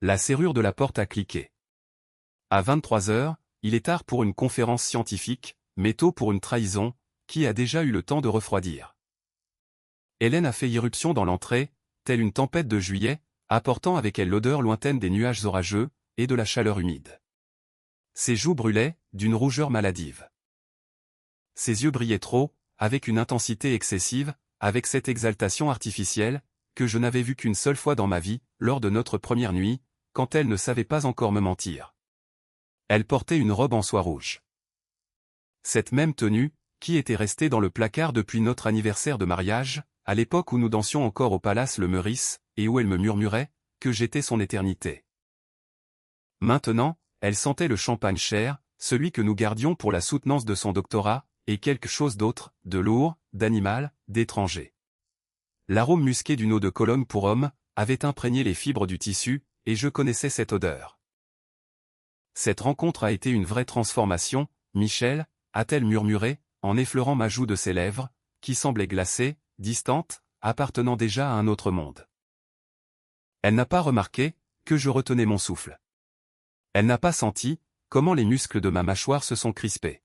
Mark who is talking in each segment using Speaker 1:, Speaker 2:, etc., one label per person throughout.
Speaker 1: La serrure de la porte a cliqué. À 23 heures, il est tard pour une conférence scientifique, mais tôt pour une trahison, qui a déjà eu le temps de refroidir. Hélène a fait irruption dans l'entrée, telle une tempête de juillet, apportant avec elle l'odeur lointaine des nuages orageux, et de la chaleur humide. Ses joues brûlaient, d'une rougeur maladive. Ses yeux brillaient trop, avec une intensité excessive, avec cette exaltation artificielle, que je n'avais vue qu'une seule fois dans ma vie, lors de notre première nuit, quand elle ne savait pas encore me mentir. Elle portait une robe en soie rouge. Cette même tenue, qui était restée dans le placard depuis notre anniversaire de mariage, à l'époque où nous dansions encore au Palace Le Meurice, et où elle me murmurait que j'étais son éternité. Maintenant, elle sentait le champagne cher, celui que nous gardions pour la soutenance de son doctorat, et quelque chose d'autre, de lourd, d'animal, d'étranger. L'arôme musqué d'une eau de Cologne pour homme avait imprégné les fibres du tissu, et je connaissais cette odeur. Cette rencontre a été une vraie transformation, Michel, a-t-elle murmuré, en effleurant ma joue de ses lèvres, qui semblaient glacées, distantes, appartenant déjà à un autre monde. Elle n'a pas remarqué que je retenais mon souffle. Elle n'a pas senti comment les muscles de ma mâchoire se sont crispés.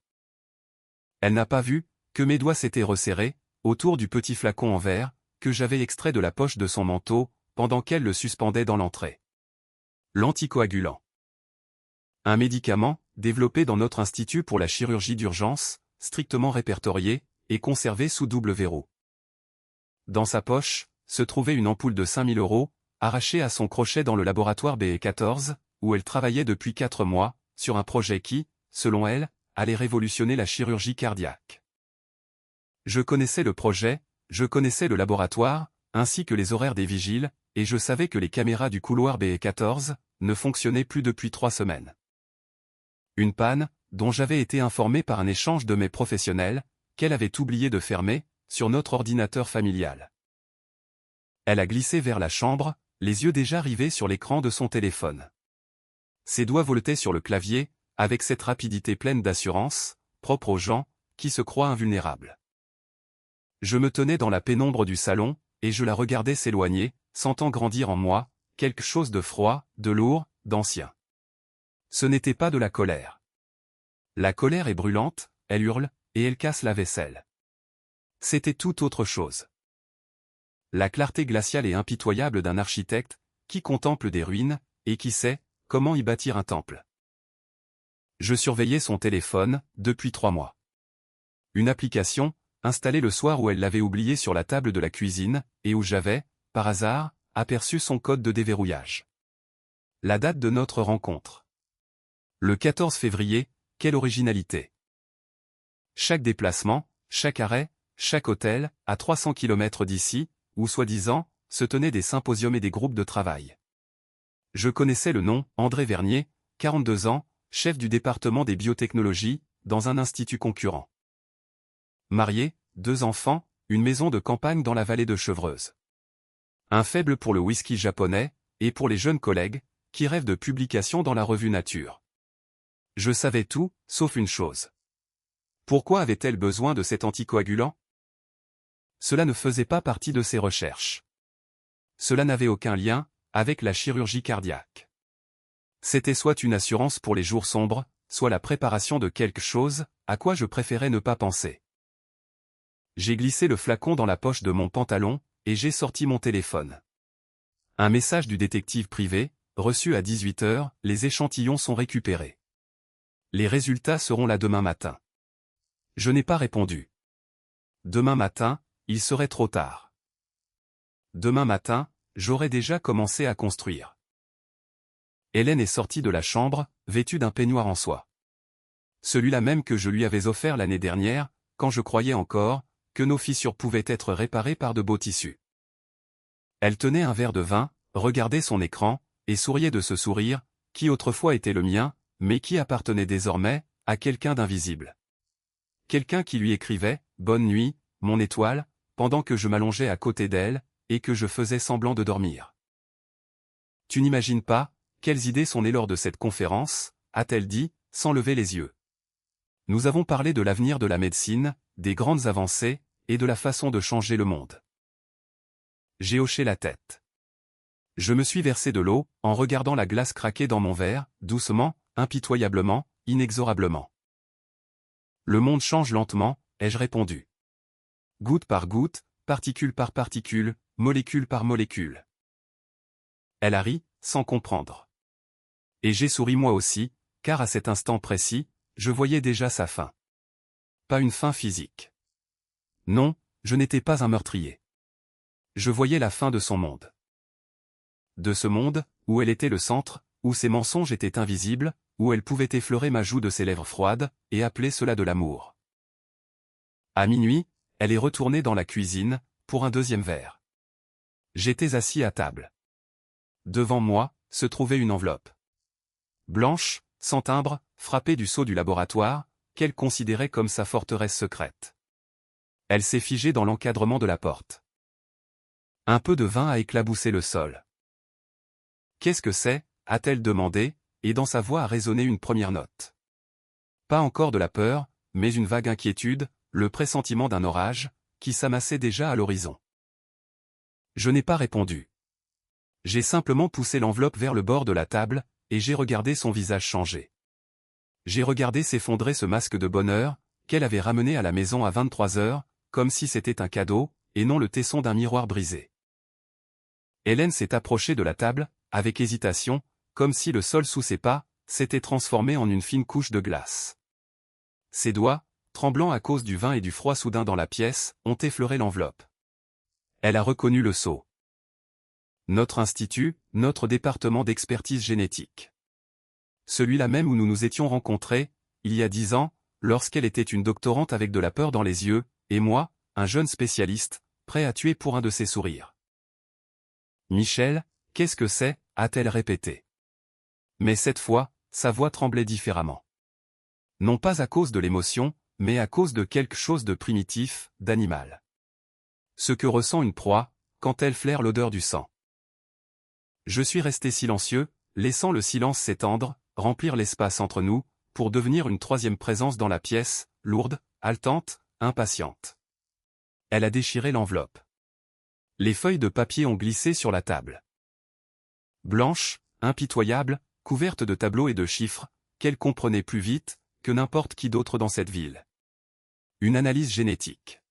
Speaker 1: Elle n'a pas vu que mes doigts s'étaient resserrés autour du petit flacon en verre que j'avais extrait de la poche de son manteau pendant qu'elle le suspendait dans l'entrée. L'anticoagulant. Un médicament développé dans notre institut pour la chirurgie d'urgence, strictement répertorié et conservé sous double verrou. Dans sa poche se trouvait une ampoule de 5000 €, arrachée à son crochet dans le laboratoire BE14, où elle travaillait depuis 4 mois, sur un projet qui, selon elle, allait révolutionner la chirurgie cardiaque. Je connaissais le projet, je connaissais le laboratoire, ainsi que les horaires des vigiles, et je savais que les caméras du couloir BE14 ne fonctionnaient plus depuis 3 semaines. Une panne, dont j'avais été informé par un échange de mes professionnels, qu'elle avait oublié de fermer, sur notre ordinateur familial. Elle a glissé vers la chambre, les yeux déjà rivés sur l'écran de son téléphone. Ses doigts voletaient sur le clavier, avec cette rapidité pleine d'assurance, propre aux gens qui se croient invulnérables. Je me tenais dans la pénombre du salon, et je la regardais s'éloigner, sentant grandir en moi quelque chose de froid, de lourd, d'ancien. Ce n'était pas de la colère. La colère est brûlante, elle hurle, et elle casse la vaisselle. C'était tout autre chose. La clarté glaciale et impitoyable d'un architecte qui contemple des ruines, et qui sait comment y bâtir un temple. Je surveillais son téléphone depuis 3 mois. Une application, installée le soir où elle l'avait oubliée sur la table de la cuisine, et où j'avais, par hasard, aperçu son code de déverrouillage. La date de notre rencontre. Le 14 février, quelle originalité. Chaque déplacement, chaque arrêt, chaque hôtel, à 300 km d'ici, où soi-disant, se tenaient des symposiums et des groupes de travail. Je connaissais le nom, André Vernier, 42 ans, chef du département des biotechnologies, dans un institut concurrent. Marié, 2 enfants, une maison de campagne dans la vallée de Chevreuse. Un faible pour le whisky japonais, et pour les jeunes collègues, qui rêvent de publications dans la revue Nature. Je savais tout, sauf une chose. Pourquoi avait-elle besoin de cet anticoagulant? Cela ne faisait pas partie de ses recherches. Cela n'avait aucun lien avec la chirurgie cardiaque. C'était soit une assurance pour les jours sombres, soit la préparation de quelque chose, à quoi je préférais ne pas penser. J'ai glissé le flacon dans la poche de mon pantalon, et j'ai sorti mon téléphone. Un message du détective privé, reçu à 18 h, les échantillons sont récupérés. Les résultats seront là demain matin. Je n'ai pas répondu. Demain matin, il serait trop tard. Demain matin, j'aurais déjà commencé à construire. Hélène est sortie de la chambre, vêtue d'un peignoir en soie. Celui-là même que je lui avais offert l'année dernière, quand je croyais encore que nos fissures pouvaient être réparées par de beaux tissus. Elle tenait un verre de vin, regardait son écran, et souriait de ce sourire, qui autrefois était le mien, mais qui appartenait désormais à quelqu'un d'invisible. Quelqu'un qui lui écrivait « Bonne nuit, mon étoile », pendant que je m'allongeais à côté d'elle, et que je faisais semblant de dormir. Tu n'imagines pas quelles idées sont nées lors de cette conférence, a-t-elle dit, sans lever les yeux. Nous avons parlé de l'avenir de la médecine, des grandes avancées, et de la façon de changer le monde. J'ai hoché la tête. Je me suis versé de l'eau, en regardant la glace craquer dans mon verre, doucement, impitoyablement, inexorablement. Le monde change lentement, ai-je répondu. Goutte par goutte, particule par particule, molécule par molécule. Elle a ri, sans comprendre. Et j'ai souri moi aussi, car à cet instant précis, je voyais déjà sa fin. Pas une fin physique. Non, je n'étais pas un meurtrier. Je voyais la fin de son monde. De ce monde, où elle était le centre, où ses mensonges étaient invisibles, où elle pouvait effleurer ma joue de ses lèvres froides, et appeler cela de l'amour. À minuit, elle est retournée dans la cuisine, pour un deuxième verre. J'étais assis à table. Devant moi, se trouvait une enveloppe. Blanche, sans timbre, frappée du sceau du laboratoire, qu'elle considérait comme sa forteresse secrète. Elle s'est figée dans l'encadrement de la porte. Un peu de vin a éclaboussé le sol. « Qu'est-ce que c'est » a-t-elle demandé, et dans sa voix a résonné une première note. Pas encore de la peur, mais une vague inquiétude, le pressentiment d'un orage, qui s'amassait déjà à l'horizon. Je n'ai pas répondu. J'ai simplement poussé l'enveloppe vers le bord de la table, et j'ai regardé son visage changer. J'ai regardé s'effondrer ce masque de bonheur, qu'elle avait ramené à la maison à 23 heures, comme si c'était un cadeau, et non le tesson d'un miroir brisé. Hélène s'est approchée de la table, avec hésitation, comme si le sol sous ses pas s'était transformé en une fine couche de glace. Ses doigts, tremblants à cause du vin et du froid soudain dans la pièce, ont effleuré l'enveloppe. Elle a reconnu le sceau. Notre institut, notre département d'expertise génétique. Celui-là même où nous nous étions rencontrés, il y a 10 ans, lorsqu'elle était une doctorante avec de la peur dans les yeux, et moi, un jeune spécialiste, prêt à tuer pour un de ses sourires. Michel, qu'est-ce que c'est, a-t-elle répété. Mais cette fois, sa voix tremblait différemment. Non pas à cause de l'émotion, mais à cause de quelque chose de primitif, d'animal. Ce que ressent une proie, quand elle flaire l'odeur du sang. Je suis resté silencieux, laissant le silence s'étendre, remplir l'espace entre nous, pour devenir une troisième présence dans la pièce, lourde, haletante, impatiente. Elle a déchiré l'enveloppe. Les feuilles de papier ont glissé sur la table. Blanche, impitoyable, couverte de tableaux et de chiffres, qu'elle comprenait plus vite que n'importe qui d'autre dans cette ville. Une analyse génétique.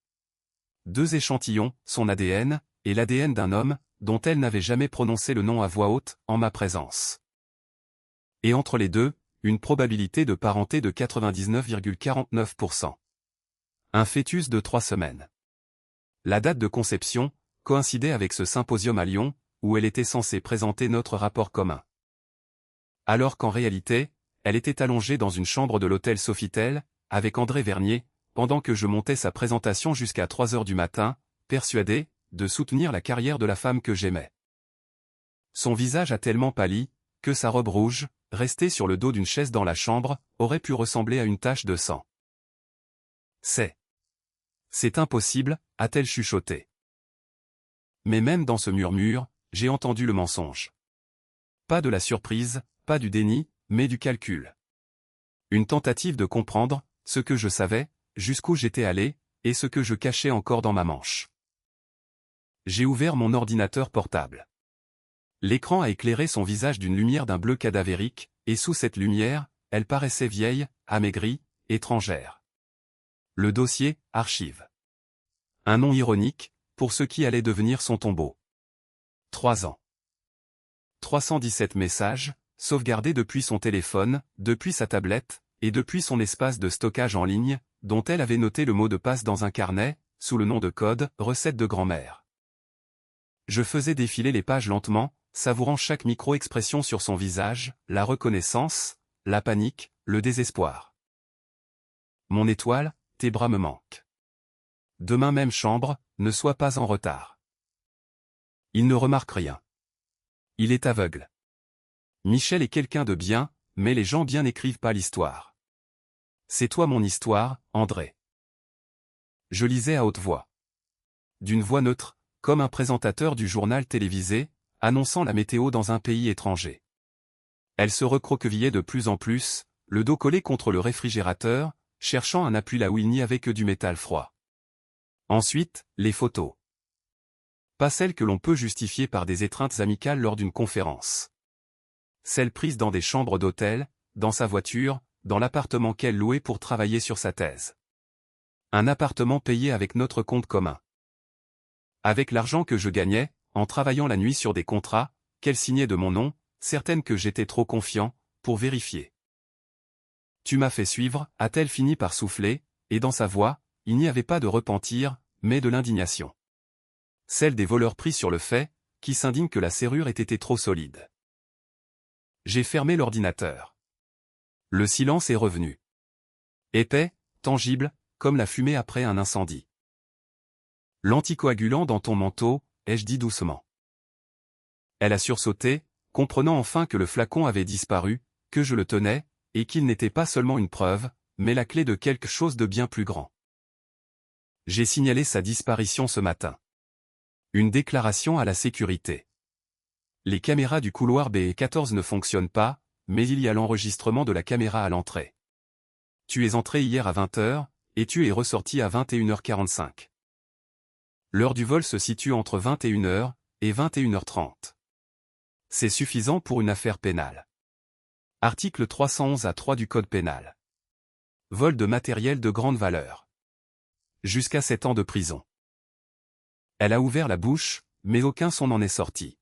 Speaker 1: 2 échantillons, son ADN, et l'ADN d'un homme, dont elle n'avait jamais prononcé le nom à voix haute, en ma présence. Et entre les deux, une probabilité de parenté de 99,49%. Un fœtus de 3 semaines. La date de conception coïncidait avec ce symposium à Lyon, où elle était censée présenter notre rapport commun. Alors qu'en réalité, elle était allongée dans une chambre de l'hôtel Sofitel, avec André Vernier, pendant que je montais sa présentation jusqu'à 3 heures du matin, persuadée de soutenir la carrière de la femme que j'aimais. Son visage a tellement pâli, que sa robe rouge, restée sur le dos d'une chaise dans la chambre, aurait pu ressembler à une tache de sang. C'est impossible, a-t-elle chuchoté. Mais même dans ce murmure, j'ai entendu le mensonge. Pas de la surprise, pas du déni, mais du calcul. Une tentative de comprendre ce que je savais, jusqu'où j'étais allé, et ce que je cachais encore dans ma manche. J'ai ouvert mon ordinateur portable. L'écran a éclairé son visage d'une lumière d'un bleu cadavérique, et sous cette lumière, elle paraissait vieille, amaigrie, étrangère. Le dossier, archive. Un nom ironique, pour ce qui allait devenir son tombeau. 3 ans. 317 messages, sauvegardés depuis son téléphone, depuis sa tablette, et depuis son espace de stockage en ligne, dont elle avait noté le mot de passe dans un carnet, sous le nom de code « recette de grand-mère ». Je faisais défiler les pages lentement, savourant chaque micro-expression sur son visage, la reconnaissance, la panique, le désespoir. Mon étoile, tes bras me manquent. Demain même chambre, ne sois pas en retard. Il ne remarque rien. Il est aveugle. Michel est quelqu'un de bien, mais les gens bien n'écrivent pas l'histoire. C'est toi mon histoire, André. Je lisais à haute voix. D'une voix neutre, comme un présentateur du journal télévisé, annonçant la météo dans un pays étranger. Elle se recroquevillait de plus en plus, le dos collé contre le réfrigérateur, cherchant un appui là où il n'y avait que du métal froid. Ensuite, les photos. Pas celle que l'on peut justifier par des étreintes amicales lors d'une conférence. Celle prise dans des chambres d'hôtel, dans sa voiture, dans l'appartement qu'elle louait pour travailler sur sa thèse. Un appartement payé avec notre compte commun. Avec l'argent que je gagnais, en travaillant la nuit sur des contrats, qu'elle signait de mon nom, certaine que j'étais trop confiant, pour vérifier. Tu m'as fait suivre, a-t-elle fini par souffler, et dans sa voix, il n'y avait pas de repentir, mais de l'indignation. Celle des voleurs pris sur le fait, qui s'indignent que la serrure ait été trop solide. J'ai fermé l'ordinateur. Le silence est revenu. Épais, tangible, comme la fumée après un incendie. L'anticoagulant dans ton manteau, ai-je dit doucement. Elle a sursauté, comprenant enfin que le flacon avait disparu, que je le tenais, et qu'il n'était pas seulement une preuve, mais la clé de quelque chose de bien plus grand. J'ai signalé sa disparition ce matin. Une déclaration à la sécurité. Les caméras du couloir B14 ne fonctionnent pas, mais il y a l'enregistrement de la caméra à l'entrée. Tu es entré hier à 20h, et tu es ressorti à 21h45. L'heure du vol se situe entre 21h et 21h30. C'est suffisant pour une affaire pénale. Article 311A3 du Code pénal. Vol de matériel de grande valeur. Jusqu'à 7 ans de prison. Elle a ouvert la bouche, mais aucun son n'en est sorti.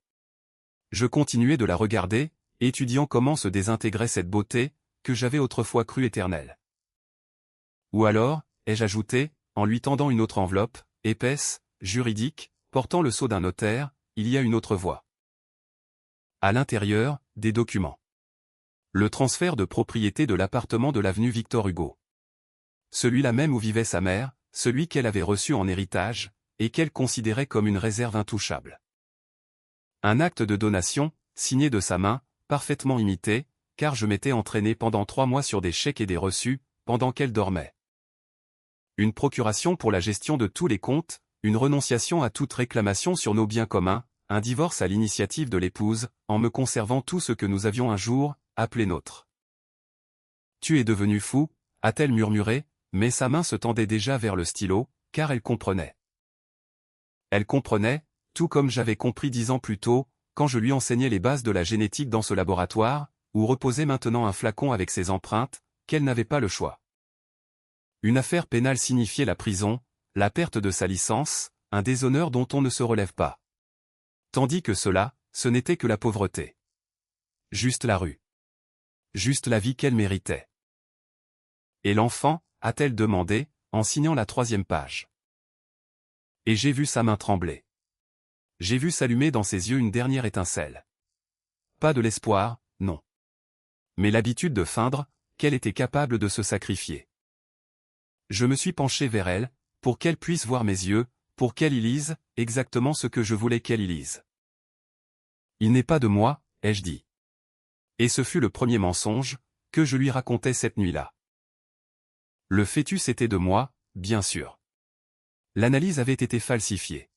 Speaker 1: Je continuais de la regarder, étudiant comment se désintégrait cette beauté, que j'avais autrefois crue éternelle. Ou alors, ai-je ajouté, en lui tendant une autre enveloppe, épaisse, juridique, portant le sceau d'un notaire, il y a une autre voie. À l'intérieur, des documents. Le transfert de propriété de l'appartement de l'avenue Victor Hugo. Celui-là même où vivait sa mère, celui qu'elle avait reçu en héritage, et qu'elle considérait comme une réserve intouchable. Un acte de donation, signé de sa main, parfaitement imité, car je m'étais entraîné pendant 3 mois sur des chèques et des reçus, pendant qu'elle dormait. Une procuration pour la gestion de tous les comptes, une renonciation à toute réclamation sur nos biens communs, un divorce à l'initiative de l'épouse, en me conservant tout ce que nous avions un jour, appelé nôtre. Tu es devenu fou, a-t-elle murmuré, mais sa main se tendait déjà vers le stylo, car elle comprenait. Elle comprenait, tout comme j'avais compris 10 ans plus tôt, quand je lui enseignais les bases de la génétique dans ce laboratoire, où reposait maintenant un flacon avec ses empreintes, qu'elle n'avait pas le choix. Une affaire pénale signifiait la prison, la perte de sa licence, un déshonneur dont on ne se relève pas. Tandis que cela, ce n'était que la pauvreté. Juste la rue. Juste la vie qu'elle méritait. Et l'enfant, a-t-elle demandé, en signant la 3e page. Et j'ai vu sa main trembler. J'ai vu s'allumer dans ses yeux une dernière étincelle. Pas de l'espoir, non. Mais l'habitude de feindre, qu'elle était capable de se sacrifier. Je me suis penché vers elle, pour qu'elle puisse voir mes yeux, pour qu'elle y lise, exactement ce que je voulais qu'elle y lise. Il n'est pas de moi, ai-je dit. Et ce fut le premier mensonge, que je lui racontais cette nuit-là. Le fœtus était de moi, bien sûr. L'analyse avait été falsifiée.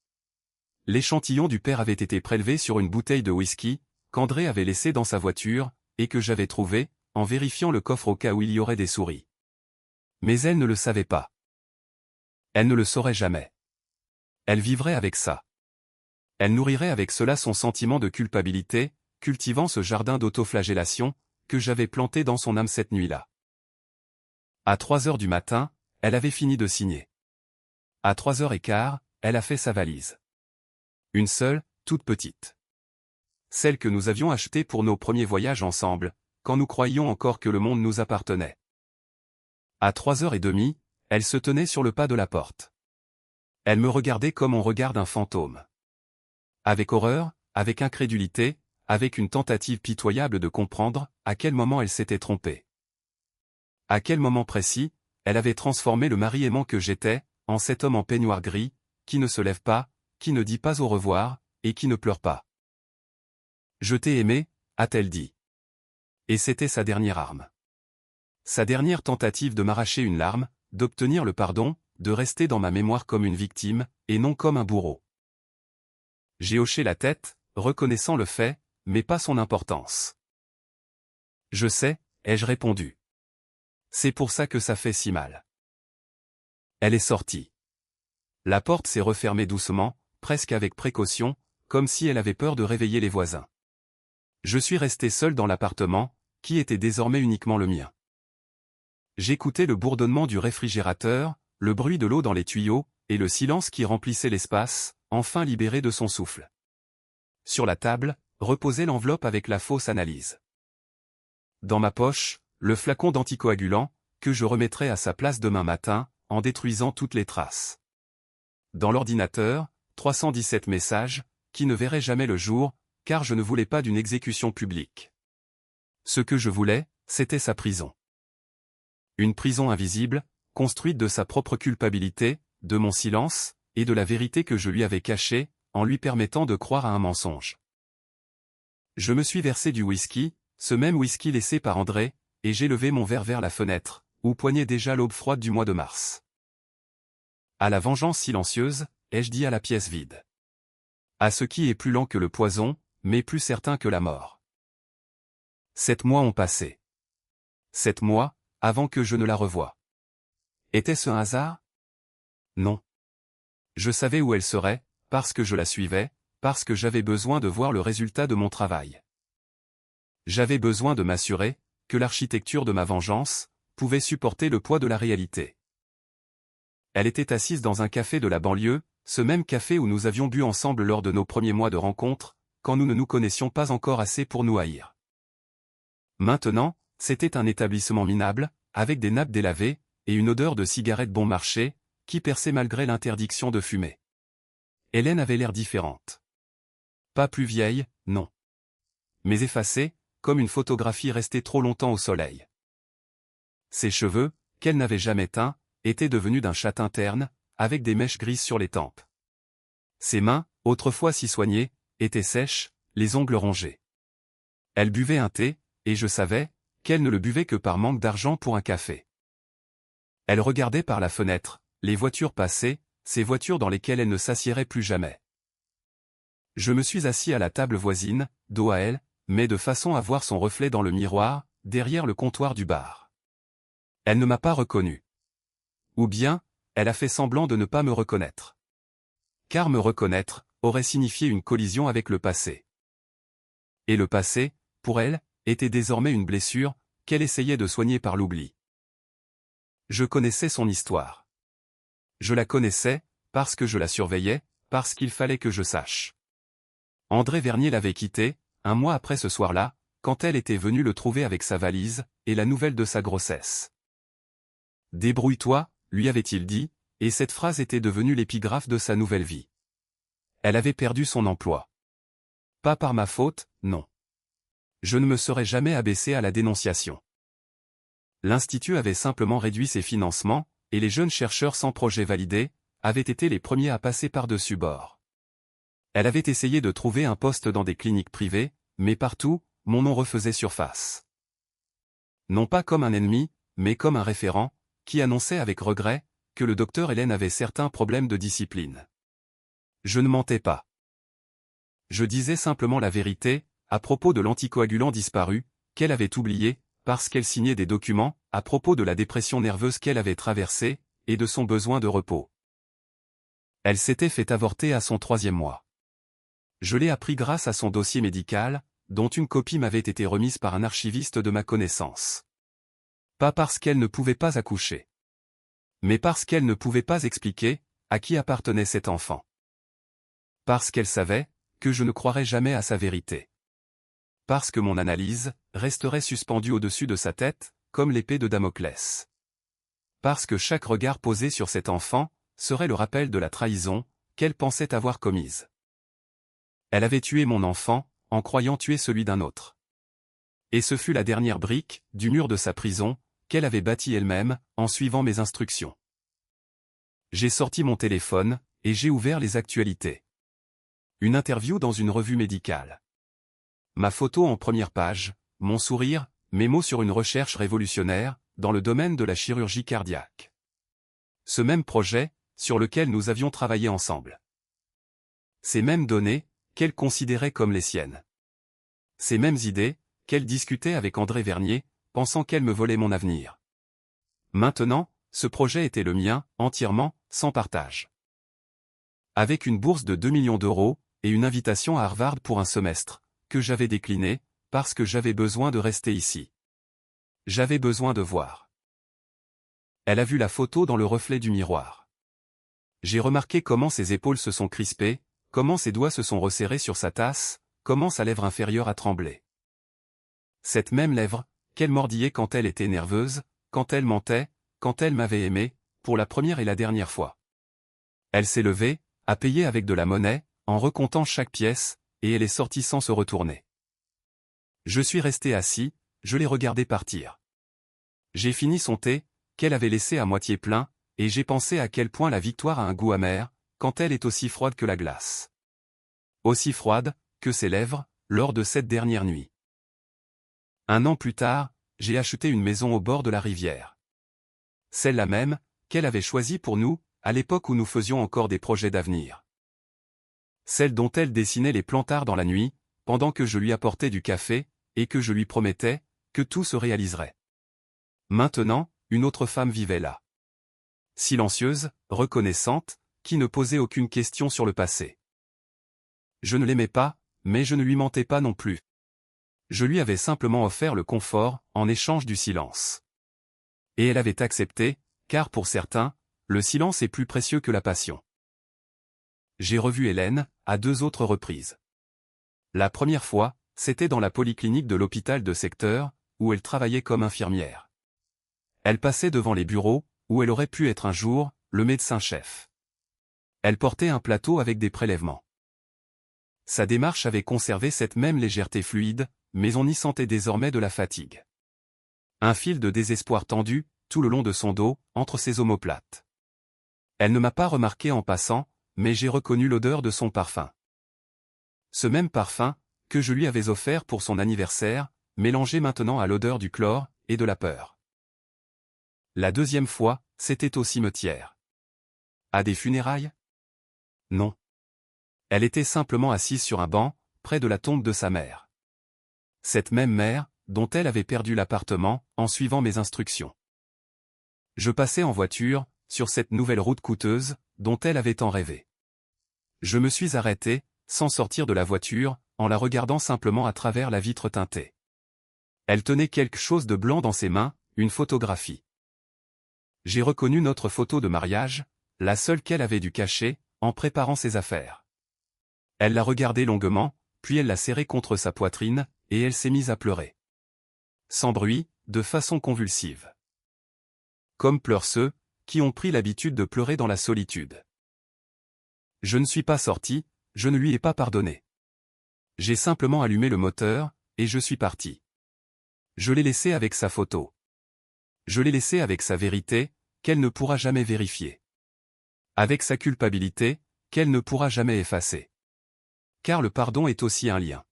Speaker 1: L'échantillon du père avait été prélevé sur une bouteille de whisky, qu'André avait laissée dans sa voiture, et que j'avais trouvé, en vérifiant le coffre au cas où il y aurait des souris. Mais elle ne le savait pas. Elle ne le saurait jamais. Elle vivrait avec ça. Elle nourrirait avec cela son sentiment de culpabilité, cultivant ce jardin d'autoflagellation, que j'avais planté dans son âme cette nuit-là. À 3 heures du matin, elle avait fini de signer. À 3h15, elle a fait sa valise. Une seule, toute petite. Celle que nous avions achetée pour nos premiers voyages ensemble, quand nous croyions encore que le monde nous appartenait. À 3h30, elle se tenait sur le pas de la porte. Elle me regardait comme on regarde un fantôme. Avec horreur, avec incrédulité, avec une tentative pitoyable de comprendre à quel moment elle s'était trompée. À quel moment précis, elle avait transformé le mari aimant que j'étais, en cet homme en peignoir gris, qui ne se lève pas, qui ne dit pas au revoir, et qui ne pleure pas. Je t'ai aimé, a-t-elle dit. Et c'était sa dernière arme. Sa dernière tentative de m'arracher une larme, d'obtenir le pardon, de rester dans ma mémoire comme une victime, et non comme un bourreau. J'ai hoché la tête, reconnaissant le fait, mais pas son importance. Je sais, ai-je répondu. C'est pour ça que ça fait si mal. Elle est sortie. La porte s'est refermée doucement, presque avec précaution, comme si elle avait peur de réveiller les voisins. Je suis resté seul dans l'appartement, qui était désormais uniquement le mien. J'écoutais le bourdonnement du réfrigérateur, le bruit de l'eau dans les tuyaux, et le silence qui remplissait l'espace, enfin libéré de son souffle. Sur la table, reposait l'enveloppe avec la fausse analyse. Dans ma poche, le flacon d'anticoagulant, que je remettrai à sa place demain matin, en détruisant toutes les traces. Dans l'ordinateur, 317 messages, qui ne verraient jamais le jour, car je ne voulais pas d'une exécution publique. Ce que je voulais, c'était sa prison. Une prison invisible, construite de sa propre culpabilité, de mon silence, et de la vérité que je lui avais cachée, en lui permettant de croire à un mensonge. Je me suis versé du whisky, ce même whisky laissé par André, et j'ai levé mon verre vers la fenêtre, où poignait déjà l'aube froide du mois de mars. À la vengeance silencieuse, ai-je dit à la pièce vide. À ce qui est plus lent que le poison, mais plus certain que la mort. 7 mois ont passé. 7 mois, avant que je ne la revoie. Était-ce un hasard? Non. Je savais où elle serait, parce que je la suivais, parce que j'avais besoin de voir le résultat de mon travail. J'avais besoin de m'assurer que l'architecture de ma vengeance pouvait supporter le poids de la réalité. Elle était assise dans un café de la banlieue, ce même café où nous avions bu ensemble lors de nos premiers mois de rencontre, quand nous ne nous connaissions pas encore assez pour nous haïr. Maintenant, c'était un établissement minable, avec des nappes délavées, et une odeur de cigarette bon marché, qui perçait malgré l'interdiction de fumer. Hélène avait l'air différente. Pas plus vieille, non. Mais effacée, comme une photographie restée trop longtemps au soleil. Ses cheveux, qu'elle n'avait jamais teints, étaient devenus d'un châtain terne, avec des mèches grises sur les tempes. Ses mains, autrefois si soignées, étaient sèches, les ongles rongés. Elle buvait un thé, et je savais qu'elle ne le buvait que par manque d'argent pour un café. Elle regardait par la fenêtre, les voitures passaient, ces voitures dans lesquelles elle ne s'assiérait plus jamais. Je me suis assis à la table voisine, dos à elle, mais de façon à voir son reflet dans le miroir, derrière le comptoir du bar. Elle ne m'a pas reconnu. Ou bien, elle a fait semblant de ne pas me reconnaître. Car me reconnaître aurait signifié une collision avec le passé. Et le passé, pour elle, était désormais une blessure, qu'elle essayait de soigner par l'oubli. Je connaissais son histoire. Je la connaissais, parce que je la surveillais, parce qu'il fallait que je sache. André Vernier l'avait quittée, un mois après ce soir-là, quand elle était venue le trouver avec sa valise, et la nouvelle de sa grossesse. « Débrouille-toi », lui avait-il dit, et cette phrase était devenue l'épigraphe de sa nouvelle vie. Elle avait perdu son emploi. Pas par ma faute, non. Je ne me serais jamais abaissé à la dénonciation. L'Institut avait simplement réduit ses financements, et les jeunes chercheurs sans projet validé avaient été les premiers à passer par-dessus bord. Elle avait essayé de trouver un poste dans des cliniques privées, mais partout, mon nom refaisait surface. Non pas comme un ennemi, mais comme un référent, qui annonçait avec regret que le docteur Hélène avait certains problèmes de discipline. Je ne mentais pas. Je disais simplement la vérité, à propos de l'anticoagulant disparu, qu'elle avait oublié, parce qu'elle signait des documents, à propos de la dépression nerveuse qu'elle avait traversée, et de son besoin de repos. Elle s'était fait avorter à son 3e mois. Je l'ai appris grâce à son dossier médical, dont une copie m'avait été remise par un archiviste de ma connaissance. Pas parce qu'elle ne pouvait pas accoucher. Mais parce qu'elle ne pouvait pas expliquer à qui appartenait cet enfant. Parce qu'elle savait que je ne croirais jamais à sa vérité. Parce que mon analyse resterait suspendue au-dessus de sa tête, comme l'épée de Damoclès. Parce que chaque regard posé sur cet enfant serait le rappel de la trahison qu'elle pensait avoir commise. Elle avait tué mon enfant, en croyant tuer celui d'un autre. Et ce fut la dernière brique du mur de sa prison qu'elle avait bâti elle-même, en suivant mes instructions. J'ai sorti mon téléphone, et j'ai ouvert les actualités. Une interview dans une revue médicale. Ma photo en première page, mon sourire, mes mots sur une recherche révolutionnaire, dans le domaine de la chirurgie cardiaque. Ce même projet, sur lequel nous avions travaillé ensemble. Ces mêmes données, qu'elle considérait comme les siennes. Ces mêmes idées, qu'elle discutait avec André Vernier, pensant qu'elle me volait mon avenir. Maintenant, ce projet était le mien, entièrement, sans partage. avec une bourse de 2 millions d'euros et une invitation à Harvard pour un semestre, que j'avais décliné, parce que j'avais besoin de rester ici. J'avais besoin de voir. Elle a vu la photo dans le reflet du miroir. J'ai remarqué comment ses épaules se sont crispées, comment ses doigts se sont resserrés sur sa tasse, comment sa lèvre inférieure a tremblé. Cette même lèvre, qu'elle mordillait quand elle était nerveuse, quand elle mentait, quand elle m'avait aimé, pour la première et la dernière fois. Elle s'est levée, a payé avec de la monnaie, en recomptant chaque pièce, et elle est sortie sans se retourner. Je suis resté assis, je l'ai regardé partir. J'ai fini son thé, qu'elle avait laissé à moitié plein, et j'ai pensé à quel point la victoire a un goût amer, quand elle est aussi froide que la glace. Aussi froide, que ses lèvres, lors de cette dernière nuit. 1 an plus tard, j'ai acheté une maison au bord de la rivière. Celle-là même, qu'elle avait choisie pour nous, à l'époque où nous faisions encore des projets d'avenir. Celle dont elle dessinait les plans tard dans la nuit, pendant que je lui apportais du café, et que je lui promettais, que tout se réaliserait. Maintenant, une autre femme vivait là. Silencieuse, reconnaissante, qui ne posait aucune question sur le passé. Je ne l'aimais pas, mais je ne lui mentais pas non plus. Je lui avais simplement offert le confort, en échange du silence. Et elle avait accepté, car pour certains, le silence est plus précieux que la passion. J'ai revu Hélène, à 2 autres reprises. La première fois, c'était dans la polyclinique de l'hôpital de secteur, où elle travaillait comme infirmière. Elle passait devant les bureaux, où elle aurait pu être un jour, le médecin-chef. Elle portait un plateau avec des prélèvements. Sa démarche avait conservé cette même légèreté fluide, mais on y sentait désormais de la fatigue. Un fil de désespoir tendu, tout le long de son dos, entre ses omoplates. Elle ne m'a pas remarqué en passant, mais j'ai reconnu l'odeur de son parfum. Ce même parfum, que je lui avais offert pour son anniversaire, mélangé maintenant à l'odeur du chlore, et de la peur. La deuxième fois, c'était au cimetière. À des funérailles? Non. Elle était simplement assise sur un banc, près de la tombe de sa mère. Cette même mère, dont elle avait perdu l'appartement, en suivant mes instructions. Je passais en voiture, sur cette nouvelle route coûteuse, dont elle avait tant rêvé. Je me suis arrêté, sans sortir de la voiture, en la regardant simplement à travers la vitre teintée. Elle tenait quelque chose de blanc dans ses mains, une photographie. J'ai reconnu notre photo de mariage, la seule qu'elle avait dû cacher, en préparant ses affaires. Elle l'a regardée longuement, puis elle l'a serrée contre sa poitrine, et elle s'est mise à pleurer. Sans bruit, de façon convulsive. Comme pleurent ceux, qui ont pris l'habitude de pleurer dans la solitude. Je ne suis pas sorti, je ne lui ai pas pardonné. J'ai simplement allumé le moteur, et je suis parti. Je l'ai laissé avec sa photo. Je l'ai laissé avec sa vérité, qu'elle ne pourra jamais vérifier. Avec sa culpabilité, qu'elle ne pourra jamais effacer. Car le pardon est aussi un lien.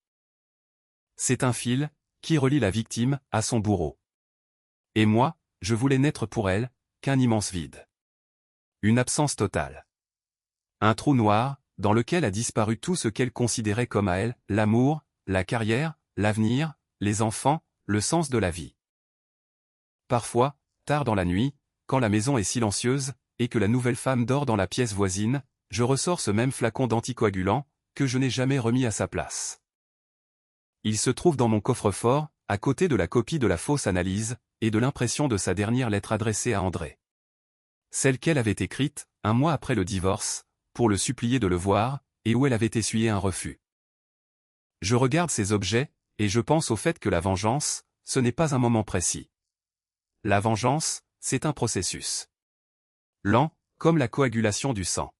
Speaker 1: C'est un fil, qui relie la victime, à son bourreau. Et moi, je voulais n'être pour elle, qu'un immense vide. Une absence totale. Un trou noir, dans lequel a disparu tout ce qu'elle considérait comme à elle, l'amour, la carrière, l'avenir, les enfants, le sens de la vie. Parfois, tard dans la nuit, quand la maison est silencieuse, et que la nouvelle femme dort dans la pièce voisine, je ressors ce même flacon d'anticoagulant, que je n'ai jamais remis à sa place. Il se trouve dans mon coffre-fort, à côté de la copie de la fausse analyse, et de l'impression de sa dernière lettre adressée à André. Celle qu'elle avait écrite, 1 mois après le divorce, pour le supplier de le voir, et où elle avait essuyé un refus. Je regarde ces objets, et je pense au fait que la vengeance, ce n'est pas un moment précis. La vengeance, c'est un processus. Lent, comme la coagulation du sang.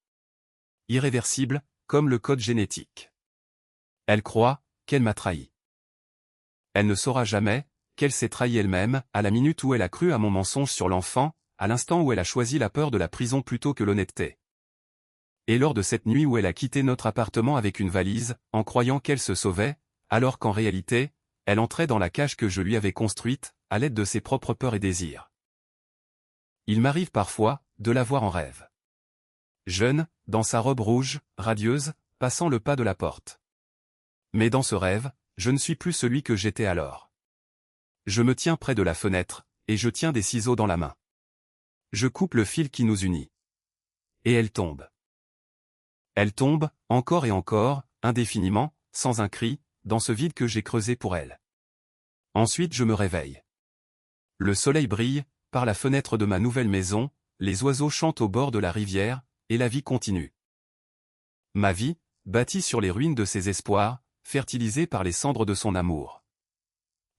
Speaker 1: Irréversible, comme le code génétique. Elle croit, qu'elle m'a trahi. Elle ne saura jamais, qu'elle s'est trahie elle-même, à la minute où elle a cru à mon mensonge sur l'enfant, à l'instant où elle a choisi la peur de la prison plutôt que l'honnêteté. Et lors de cette nuit où elle a quitté notre appartement avec une valise, en croyant qu'elle se sauvait, alors qu'en réalité, elle entrait dans la cage que je lui avais construite, à l'aide de ses propres peurs et désirs. Il m'arrive parfois, de la voir en rêve. Jeune, dans sa robe rouge, radieuse, passant le pas de la porte. Mais dans ce rêve, je ne suis plus celui que j'étais alors. Je me tiens près de la fenêtre, et je tiens des ciseaux dans la main. Je coupe le fil qui nous unit. Et elle tombe. Elle tombe, encore et encore, indéfiniment, sans un cri, dans ce vide que j'ai creusé pour elle. Ensuite je me réveille. Le soleil brille, par la fenêtre de ma nouvelle maison, les oiseaux chantent au bord de la rivière, et la vie continue. Ma vie, bâtie sur les ruines de ses espoirs, fertilisée par les cendres de son amour.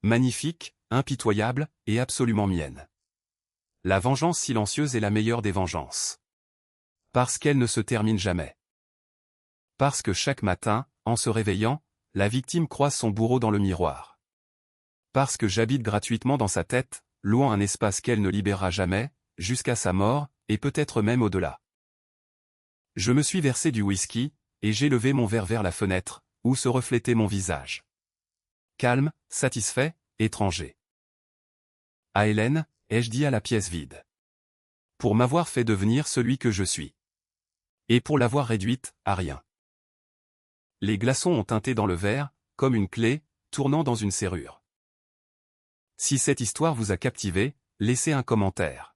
Speaker 1: Magnifique, impitoyable, et absolument mienne. La vengeance silencieuse est la meilleure des vengeances. Parce qu'elle ne se termine jamais. Parce que chaque matin, en se réveillant, la victime croise son bourreau dans le miroir. Parce que j'habite gratuitement dans sa tête, louant un espace qu'elle ne libérera jamais, jusqu'à sa mort, et peut-être même au-delà. Je me suis versé du whisky, et j'ai levé mon verre vers la fenêtre, où se reflétait mon visage. Calme, satisfait, étranger. À Hélène, ai-je dit à la pièce vide. Pour m'avoir fait devenir celui que je suis. Et pour l'avoir réduite, à rien. Les glaçons ont teinté dans le verre, comme une clé, tournant dans une serrure. Si cette histoire vous a captivé, laissez un commentaire.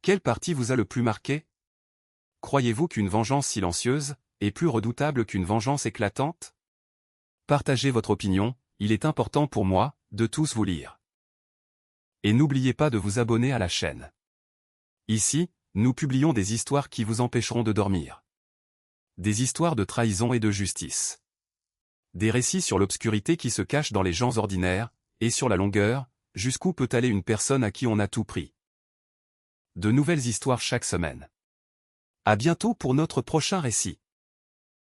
Speaker 1: Quelle partie vous a le plus marqué? Croyez-vous qu'une vengeance silencieuse est plus redoutable qu'une vengeance éclatante? Partagez votre opinion, il est important pour moi de tous vous lire. Et n'oubliez pas de vous abonner à la chaîne. Ici, nous publions des histoires qui vous empêcheront de dormir. Des histoires de trahison et de justice. Des récits sur l'obscurité qui se cache dans les gens ordinaires, et sur la longueur, jusqu'où peut aller une personne à qui on a tout pris. De nouvelles histoires chaque semaine. À bientôt pour notre prochain récit.